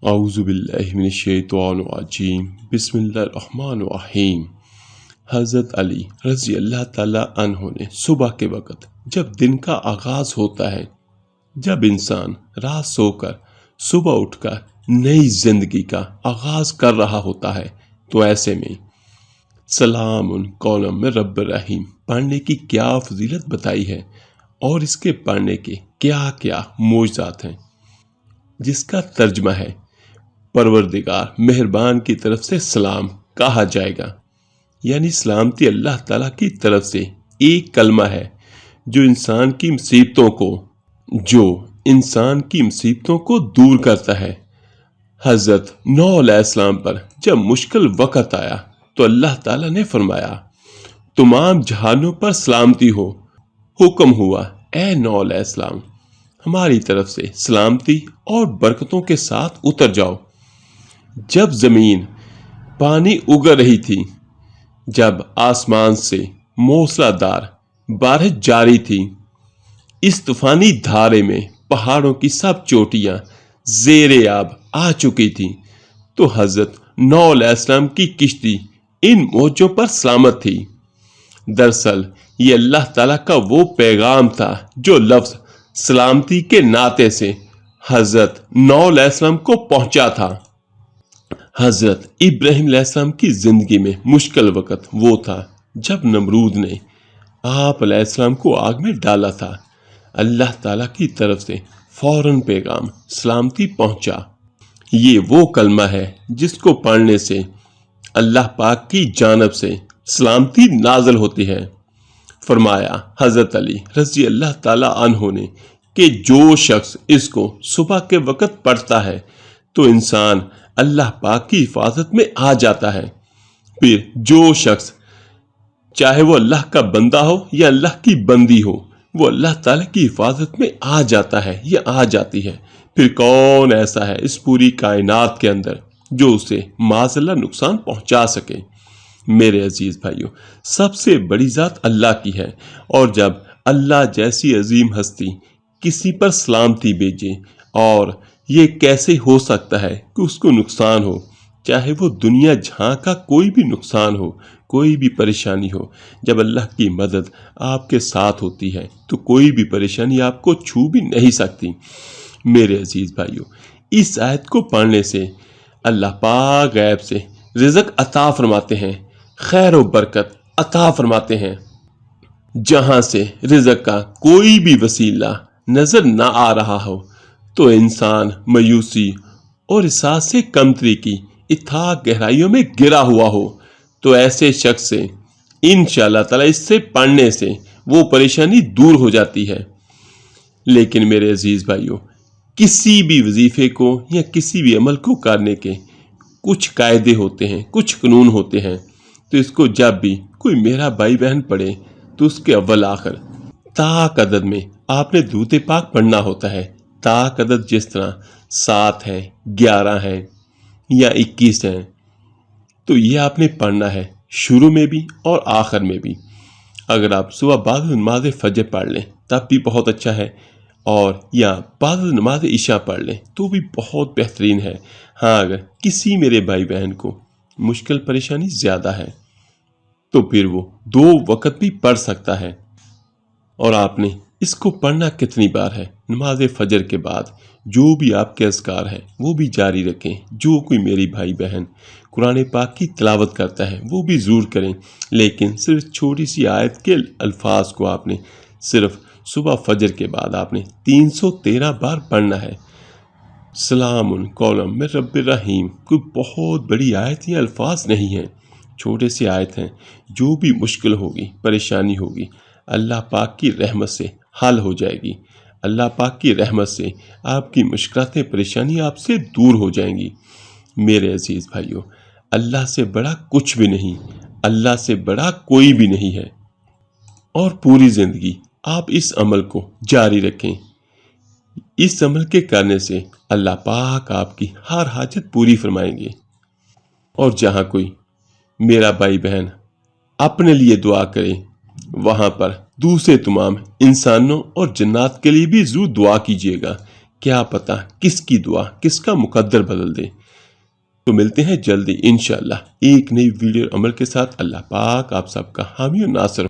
اعوذ باللہ من الشیطان الرجیم بسم اللہ الرحمن الرحیم۔ حضرت علی رضی اللہ تعالیٰ عنہ نے صبح کے وقت جب دن کا آغاز ہوتا ہے، جب انسان رات سو کر صبح اٹھ کر نئی زندگی کا آغاز کر رہا ہوتا ہے، تو ایسے میں سلام قولا من رب الرحیم پڑھنے کی کیا فضیلت بتائی ہے اور اس کے پڑھنے کے کیا کیا معجزات ہیں، جس کا ترجمہ ہے پروردگار مہربان کی طرف سے سلام کہا جائے گا، یعنی سلامتی اللہ تعالیٰ کی طرف سے ایک کلمہ ہے جو انسان کی مصیبتوں کو دور کرتا ہے۔ حضرت نوح علیہ السلام پر جب مشکل وقت آیا تو اللہ تعالیٰ نے فرمایا تمام جہانوں پر سلامتی ہو۔ حکم ہوا اے نوح علیہ السلام ہماری طرف سے سلامتی اور برکتوں کے ساتھ اتر جاؤ۔ جب زمین پانی اگل رہی تھی، جب آسمان سے موسلا دار بارش جاری تھی، اس طوفانی دھارے میں پہاڑوں کی سب چوٹیاں زیر آب آ چکی تھی، تو حضرت نوح علیہ السلام کی کشتی ان موجوں پر سلامت تھی۔ دراصل یہ اللہ تعالیٰ کا وہ پیغام تھا جو لفظ سلامتی کے ناطے سے حضرت نوح علیہ السلام کو پہنچا تھا۔ حضرت ابراہیم علیہ السلام کی زندگی میں مشکل وقت وہ تھا جب نمرود نے آپ علیہ السلام کو آگ میں ڈالا تھا۔ اللہ تعالیٰ کی طرف سے فوراً پیغام سلامتی پہنچا۔ یہ وہ کلمہ ہے جس کو پڑھنے سے اللہ پاک کی جانب سے سلامتی نازل ہوتی ہے۔ فرمایا حضرت علی رضی اللہ تعالیٰ عنہ نے کہ جو شخص اس کو صبح کے وقت پڑھتا ہے تو انسان اللہ پاک کی حفاظت میں آ جاتا ہے۔ پھر جو شخص چاہے وہ اللہ کا بندہ ہو یا اللہ کی بندی ہو، وہ اللہ تعالیٰ کی حفاظت میں آ جاتا ہے یا آ جاتی ہے۔ پھر کون ایسا ہے اس پوری کائنات کے اندر جو اسے معاذ اللہ نقصان پہنچا سکے؟ میرے عزیز بھائیوں، سب سے بڑی ذات اللہ کی ہے، اور جب اللہ جیسی عظیم ہستی کسی پر سلامتی بھیجے، اور یہ کیسے ہو سکتا ہے کہ اس کو نقصان ہو، چاہے وہ دنیا جہاں کا کوئی بھی نقصان ہو، کوئی بھی پریشانی ہو، جب اللہ کی مدد آپ کے ساتھ ہوتی ہے تو کوئی بھی پریشانی آپ کو چھو بھی نہیں سکتی۔ میرے عزیز بھائیوں، اس آیت کو پڑھنے سے اللہ پاک غیب سے رزق عطا فرماتے ہیں، خیر و برکت عطا فرماتے ہیں، جہاں سے رزق کا کوئی بھی وسیلہ نظر نہ آ رہا ہو تو انسان مایوسی اور احساس سے کمتری کی اتھاہ گہرائیوں میں گرا ہوا ہو، تو ایسے شخص سے انشاءاللہ تعالیٰ اس سے پڑھنے سے وہ پریشانی دور ہو جاتی ہے۔ لیکن میرے عزیز بھائیوں، کسی بھی وظیفے کو یا کسی بھی عمل کو کرنے کے کچھ قاعدے ہوتے ہیں، کچھ قانون ہوتے ہیں، تو اس کو جب بھی کوئی میرا بھائی بہن پڑھے تو اس کے اول آخر تاک عدد میں آپ نے درود پاک پڑھنا ہوتا ہے۔ تاک عدد جس طرح 7 ہے، 11 ہے یا 21 ہیں، تو یہ آپ نے پڑھنا ہے شروع میں بھی اور آخر میں بھی۔ اگر آپ صبح بعد نماز فجر پڑھ لیں تب بھی بہت اچھا ہے، اور یا بعد نماز عشاء پڑھ لیں تو بھی بہت بہترین ہے۔ ہاں، اگر کسی میرے بھائی بہن کو مشکل پریشانی زیادہ ہے تو پھر وہ 2 وقت بھی پڑھ سکتا ہے۔ اور آپ نے اس کو پڑھنا کتنی بار ہے؟ نماز فجر کے بعد جو بھی آپ کے اذکار ہیں وہ بھی جاری رکھیں۔ جو کوئی میری بھائی بہن قرآن پاک کی تلاوت کرتا ہے وہ بھی ضرور کریں، لیکن صرف چھوٹی سی آیت کے الفاظ کو آپ نے صرف صبح فجر کے بعد آپ نے 313 بار پڑھنا ہے۔ سلام قولا من رب الرحیم کوئی بہت بڑی آیت یا الفاظ نہیں ہیں، چھوٹے سے آیت ہیں۔ جو بھی مشکل ہوگی، پریشانی ہوگی، اللہ پاک کی رحمت سے حل ہو جائے گی۔ اللہ پاک کی رحمت سے آپ کی مشکلات پریشانی آپ سے دور ہو جائیں گی۔ میرے عزیز بھائیوں، اللہ سے بڑا کچھ بھی نہیں، اللہ سے بڑا کوئی بھی نہیں ہے، اور پوری زندگی آپ اس عمل کو جاری رکھیں۔ اس عمل کے کرنے سے اللہ پاک آپ کی ہر حاجت پوری فرمائیں گے۔ اور جہاں کوئی میرا بھائی بہن اپنے لیے دعا کرے، وہاں پر دوسرے تمام انسانوں اور جنات کے لیے بھی ضرور دعا کیجیے گا کیا پتہ کس کی دعا کس کا مقدر بدل دے۔ تو ملتے ہیں جلدی انشاءاللہ ایک نئی ویڈیو عمل کے ساتھ۔ اللہ پاک آپ سب کا حامی و ناصر